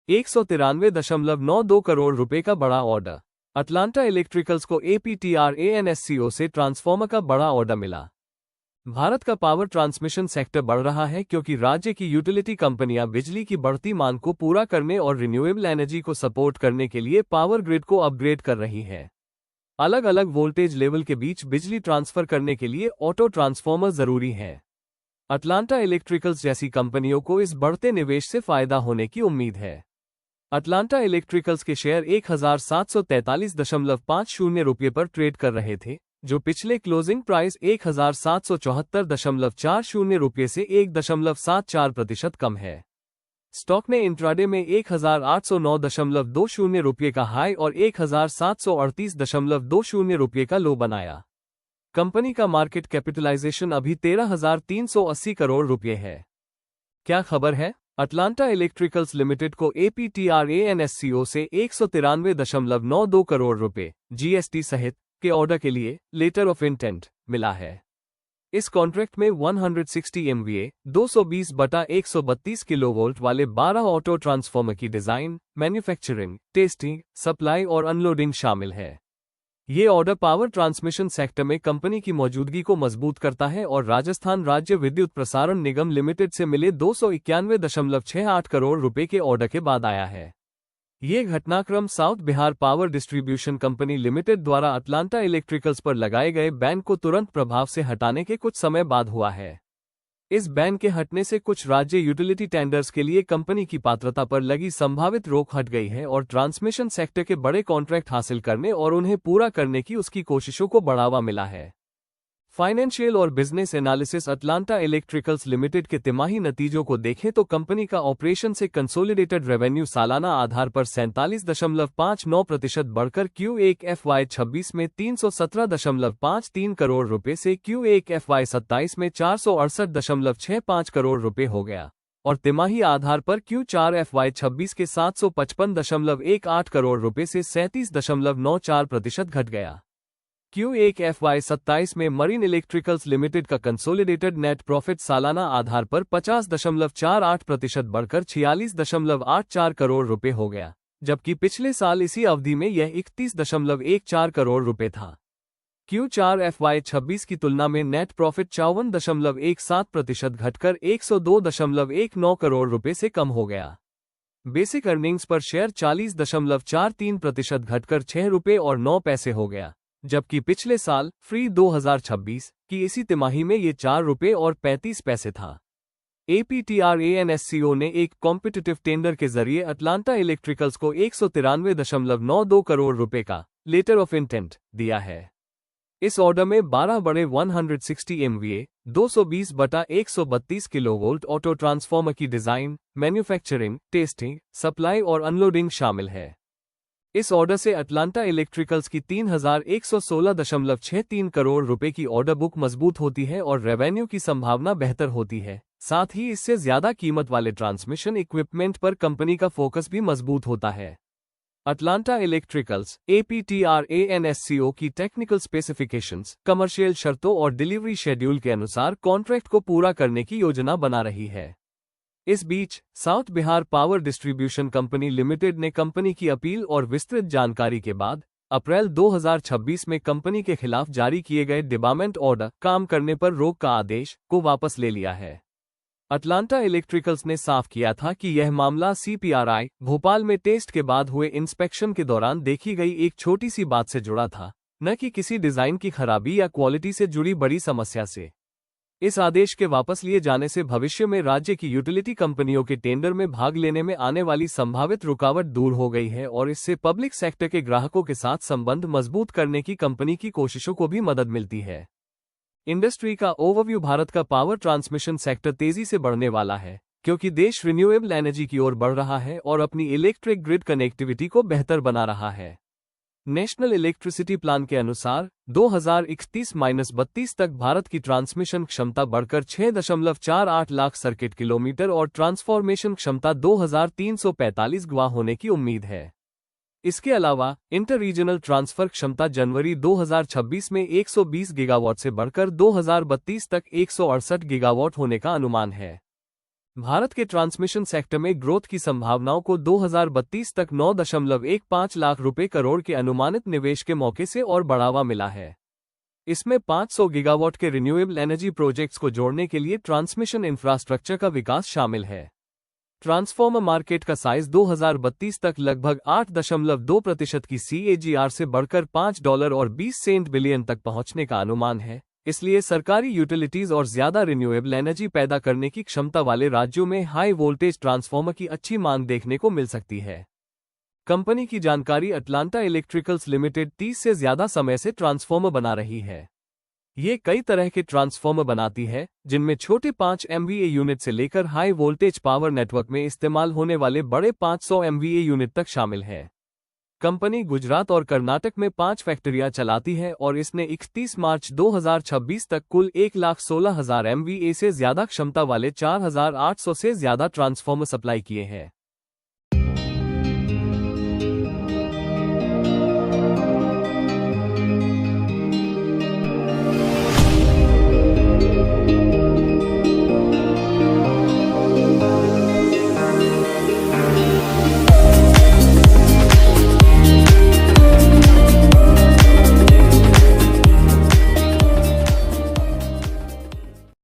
193.92 करोड़ रुपए का बड़ा ऑर्डर। अटलांटा इलेक्ट्रिकल्स को APTRANSCO से ट्रांसफार्मर का बड़ा ऑर्डर मिला। भारत का पावर ट्रांसमिशन सेक्टर बढ़ रहा है क्योंकि राज्य की यूटिलिटी कंपनियां बिजली की बढ़ती मांग को पूरा करने और रिन्यूएबल एनर्जी को सपोर्ट करने के लिए पावर ग्रिड को अपग्रेड कर रही हैं। अलग अलग वोल्टेज लेवल के बीच बिजली ट्रांसफर करने के लिए ऑटो ट्रांसफार्मर जरूरी है। अटलांटा इलेक्ट्रिकल्स जैसी कंपनियों को इस बढ़ते निवेश से फायदा होने की उम्मीद है। अटलांटा इलेक्ट्रिकल्स के शेयर 1743.50 रुपये पर ट्रेड कर रहे थे, जो पिछले क्लोजिंग प्राइस 1774.40 रुपये से 1.74% कम है। स्टॉक ने इंट्राडे में 1809.20 रुपये का हाई और 1738.20 रुपये का लो बनाया। कंपनी का मार्केट कैपिटलाइजेशन अभी 13,380 करोड़ रुपये है। क्या खबर है? अटलांटा इलेक्ट्रिकल्स लिमिटेड को APTRANSCO से 193.92 करोड़ रुपये GST सहित के ऑर्डर के लिए लेटर ऑफ इंटेंट मिला है। इस कॉन्ट्रैक्ट में 160 MVA 220/132 किलोवोल्ट वाले 12 ऑटो ट्रांसफार्मर की डिजाइन, मैन्युफैक्चरिंग, टेस्टिंग, सप्लाई और अनलोडिंग शामिल है। ये ऑर्डर पावर ट्रांसमिशन सेक्टर में कंपनी की मौजूदगी को मजबूत करता है और राजस्थान राज्य विद्युत प्रसारण निगम लिमिटेड से मिले 291.68 करोड़ रुपए के ऑर्डर के बाद आया है। ये घटनाक्रम south Bihar power distribution company limited द्वारा अटलांटा इलेक्ट्रिकल्स पर लगाए गए बैन को तुरंत प्रभाव से हटाने के कुछ समय बाद हुआ है। इस बैन के हटने से कुछ राज्य यूटिलिटी टेंडर्स के लिए कंपनी की पात्रता पर लगी संभावित रोक हट गई है और ट्रांसमिशन सेक्टर के बड़े कॉन्ट्रैक्ट हासिल करने और उन्हें पूरा करने की उसकी कोशिशों को बढ़ावा मिला है। फाइनेंशियल और business analysis Atlanta electricals limited के तिमाही नतीजों को देखें तो कंपनी का ऑपरेशन से कंसोलिडेटेड रेवेन्यू सालाना आधार पर 47.59% बढ़कर Q1 FY26 में 317.53 करोड़ रुपए से Q1 FY27 में 468.65 करोड़ रुपए हो गया और तिमाही आधार पर Q4 FY26 के 755.18 करोड़ रुपए से 37.94% घट गया। Q1 FY27 में मरीन इलेक्ट्रिकल्स लिमिटेड का कंसोलिडेटेड नेट प्रॉफिट सालाना आधार पर 50.48% बढ़कर 46.84 करोड़ रुपए हो गया, जबकि पिछले साल इसी अवधि में यह 31.14 करोड़ रुपए था। Q4 FY26 की तुलना में नेट प्रॉफिट 54.17% घटकर 102.19 करोड़ रुपए से कम हो गया। बेसिक अर्निंग्स पर शेयर 40.43% घटकर 6 रुपए और 9 पैसे हो गया, जबकि पिछले साल फ्री 2026 की इसी तिमाही में ये 4 रुपए और 35 पैसे था। APTRANSCO ने एक कॉम्पिटिटिव टेंडर के जरिए अटलांटा इलेक्ट्रिकल्स को 193.92 करोड़ रुपए का लेटर ऑफ इंटेंट दिया है। इस ऑर्डर में 12 बड़े 160 MVA 220/132 किलोवोल्ट ऑटो ट्रांसफार्मर की डिजाइन, मैन्युफैक्चरिंग, टेस्टिंग, सप्लाई और अनलोडिंग शामिल है। इस ऑर्डर से अटलांटा इलेक्ट्रिकल्स की 3116.63 करोड़ रुपए की ऑर्डर बुक मजबूत होती है और रेवेन्यू की संभावना बेहतर होती है। साथ ही इससे ज्यादा कीमत वाले ट्रांसमिशन इक्विपमेंट पर कंपनी का फोकस भी मजबूत होता है। अटलांटा इलेक्ट्रिकल्स APTRANSCO की टेक्निकल स्पेसिफिकेशंस, कमर्शियल शर्तों और डिलीवरी शेड्यूल के अनुसार कॉन्ट्रैक्ट को पूरा करने की योजना बना रही है। इस बीच south Bihar power distribution company limited ने कंपनी की अपील और विस्तृत जानकारी के बाद अप्रैल 2026 में कंपनी के खिलाफ जारी किए गए डिबामेंट ऑर्डर, काम करने पर रोक का आदेश, को वापस ले लिया है। अटलांटा इलेक्ट्रिकल्स ने साफ किया था कि यह मामला CPRI भोपाल में टेस्ट के बाद हुए इंस्पेक्शन के दौरान देखी गई एक छोटी सी बात से जुड़ा था, न कि किसी डिजाइन की खराबी या क्वालिटी से जुड़ी बड़ी समस्या से। इस आदेश के वापस लिए जाने से भविष्य में राज्य की यूटिलिटी कंपनियों के टेंडर में भाग लेने में आने वाली संभावित रुकावट दूर हो गई है और इससे पब्लिक सेक्टर के ग्राहकों के साथ संबंध मजबूत करने की कंपनी की कोशिशों को भी मदद मिलती है। इंडस्ट्री का ओवरव्यू। भारत का पावर ट्रांसमिशन सेक्टर तेजी से बढ़ने वाला है क्योंकि देश रिन्यूएबल एनर्जी की ओर बढ़ रहा है और अपनी इलेक्ट्रिक ग्रिड कनेक्टिविटी को बेहतर बना रहा है। नेशनल इलेक्ट्रिसिटी प्लान के अनुसार 2031-32 तक भारत की ट्रांसमिशन क्षमता बढ़कर 6.48 लाख सर्किट किलोमीटर और ट्रांसफॉर्मेशन क्षमता 2345 गीगावाट होने की उम्मीद है। इसके अलावा इंटर रीजनल ट्रांसफर क्षमता जनवरी 2026 में 120 गीगावाट से बढ़कर 2032 तक 168 गीगावाट होने का अनुमान है। भारत के ट्रांसमिशन सेक्टर में ग्रोथ की संभावनाओं को 2032 तक 9.15 लाख रुपए करोड़ के अनुमानित निवेश के मौके से और बढ़ावा मिला है। इसमें 500 गीगावाट के रिन्यूएबल एनर्जी प्रोजेक्ट्स को जोड़ने के लिए ट्रांसमिशन इंफ्रास्ट्रक्चर का विकास शामिल है। ट्रांसफॉर्मर मार्केट का साइज 2032 तक लगभग 8.2% की CAGR से बढ़कर $5.20 बिलियन तक पहुंचने का अनुमान है। इसलिए सरकारी यूटिलिटीज और ज्यादा रिन्यूएबल एनर्जी पैदा करने की क्षमता वाले राज्यों में हाई वोल्टेज ट्रांसफॉर्मर की अच्छी मांग देखने को मिल सकती है। कंपनी की जानकारी अटलांटा इलेक्ट्रिकल्स लिमिटेड 30 से ज्यादा समय से ट्रांसफॉर्मर बना रही है। ये कई तरह के ट्रांसफॉर्मर बनाती है, जिनमें छोटे 5 MVA यूनिट से लेकर हाई वोल्टेज पावर नेटवर्क में इस्तेमाल होने वाले बड़े 500 MVA यूनिट तक शामिल है। कंपनी गुजरात और कर्नाटक में 5 फैक्ट्रियां चलाती है और इसने 31 मार्च 2026 तक कुल 1,16,000 MVA से ज्यादा क्षमता वाले 4,800 से ज्यादा ट्रांसफॉर्मर सप्लाई किए हैं।